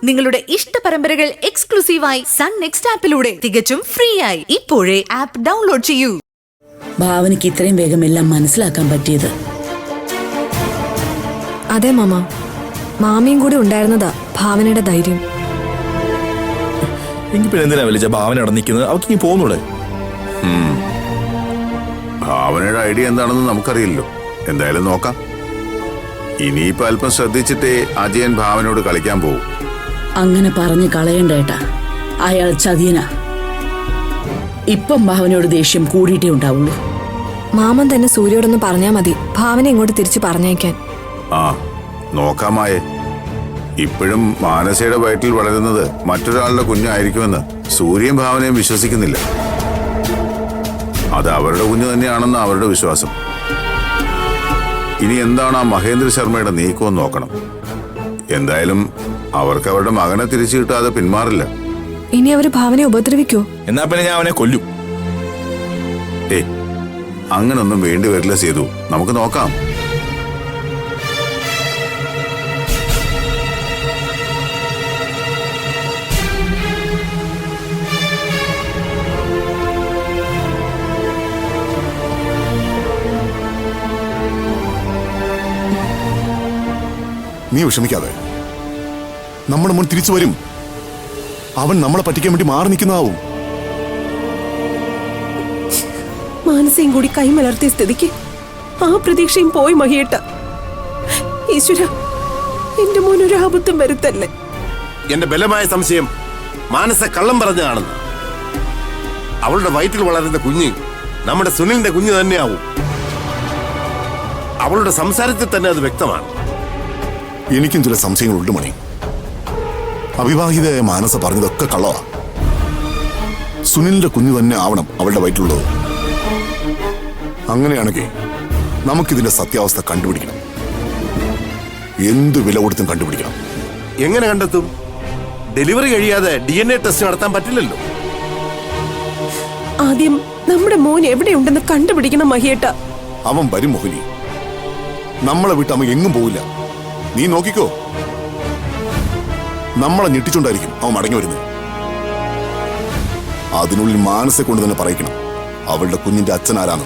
നിങ്ങളുടെ ഇഷ്ട പരമ്പരകൾ എക്സ്ക്ലൂസീവായി സൺ നെക്സ്റ്റ് ആപ്പിലൂടെ തികച്ചും ഫ്രീ ആയി ഇപ്പോഴേ ആപ്പ് ഡൗൺലോഡ് ചെയ്യൂ. ഭാവനയ്ക്ക് ഇത്രയും വേഗം എല്ലാം മനസ്സിലാക്കാൻ പറ്റിയത്. അതെ മാമ, മാമിയും കൂടി ഉണ്ടായിരുന്നതാ ഭാവനയുടെ ധൈര്യം. എനിക്ക് പിന്നെ എന്തിനാ വിളിച്ച ഭാവന അവിടെ നിൽക്കുന്നത്? അവർക്ക് ഇനി പോകുന്നൂടെ? ഭാവനയുടെ ഐഡിയ എന്താണെന്ന് നമുക്കറിയില്ലോ. എന്തായാലും നോക്കാം. ഇനിയിപ്പോ അല്പം ശ്രദ്ധിച്ചിട്ടേ അജയൻ ഭാവനയോട് കളിക്കാൻ പോകും. അങ്ങനെ പറഞ്ഞു കളയണ്ടേട്ടാ, അയാൾ ചതിയനാ. ഇപ്പം ഭാവനയോട് ദേഷ്യം കൂടിയിട്ടേ ഉണ്ടാവുള്ളൂ. മാമൻ തന്നെ സൂര്യോടൊന്ന് പറഞ്ഞാ മതി ഭാവന ഇങ്ങോട്ട് തിരിച്ചു പറഞ്ഞയക്കാൻ. ആ നോക്കാമായേ. ഇപ്പോഴും മാനസയുടെ വയറ്റിൽ വളരുന്നത് മറ്റൊരാളുടെ കുഞ്ഞായിരിക്കുമെന്ന് സൂര്യൻ ഭാവനയും വിശ്വസിക്കുന്നില്ല. അത് അവരുടെ കുഞ്ഞു തന്നെയാണെന്ന് അവരുടെ വിശ്വാസം. ഇനി എന്താണ് ആ മഹേന്ദ്ര ശർമ്മയുടെ നീക്കമെന്ന് നോക്കണം. എന്തായാലും അവർക്ക് അവരുടെ മകനെ തിരിച്ചു കിട്ടാതെ പിന്മാറില്ല. ഇനി അവര് ഭാവനയെ ഉപദ്രവിക്കോ? എന്നാ പിന്നെ ഞാൻ അവനെ കൊല്ലും. അങ്ങനൊന്നും വേണ്ടി വരില്ല സേതു, നമുക്ക് നോക്കാം. നീ വിഷമിക്കാതെ, നമ്മുടെ മുൻ തിരിച്ചു വരും. അവൻ നമ്മളെ പറ്റിക്കാൻ വേണ്ടി മാറി നിൽക്കുന്നതാവും. മാനസയും കൂടി കൈമലർത്തിയ സ്ഥിതിക്ക് ആ പ്രതീക്ഷയും പോയി മഹിയേട്ട. ഈശ്വര, എന്റെ മോനൊരു ആപത്തും വരുത്തല്ലേ. എന്റെ ബലമായ സംശയം മാനസ കള്ളം പറഞ്ഞതാണെന്ന്. അവളുടെ വയറ്റിൽ വളരുന്ന കുഞ്ഞ് നമ്മുടെ സുനിലിന്റെ കുഞ്ഞ് തന്നെയാവും. അവളുടെ സംസാരത്തിൽ തന്നെ അത് വ്യക്തമാണ്. എനിക്കും ചില സംശയങ്ങളുണ്ട് മണി. അവിവാഹിതയായ മാനസ പറഞ്ഞതൊക്കെ കള്ളവാ. സുനിലിന്റെ കുഞ്ഞു തന്നെ ആവണം അവളുടെ വയറ്റിലുള്ളത്. അങ്ങനെയാണെങ്കിൽ നമുക്കിതിന്റെ സത്യാവസ്ഥ കണ്ടുപിടിക്കണം. എന്ത് വില കൊടുത്തും കണ്ടുപിടിക്കണം. എങ്ങനെ കണ്ടെത്തും? ഡെലിവറി കഴിയാതെ DNA ടെസ്റ്റ് നടത്താൻ പറ്റില്ലല്ലോ. ആദ്യം നമ്മുടെ മോൻ എവിടെയുണ്ടെന്ന് കണ്ടുപിടിക്കണം മഹിയേട്ട. അവൻ വരും മോഹിനി. നമ്മളെ വിട്ട് അവൻ എങ്ങും പോവില്ല. നീ നോക്കിക്കോ. നമ്മളെ ഞെട്ടിച്ചുകൊണ്ടായിരിക്കും അവൻ മടങ്ങി വരുന്നത്. അതിനുള്ളിൽ മാനസെ കൊണ്ട് തന്നെ പറയിക്കണം അവളുടെ കുഞ്ഞിന്റെ അച്ഛൻ ആരാണ്.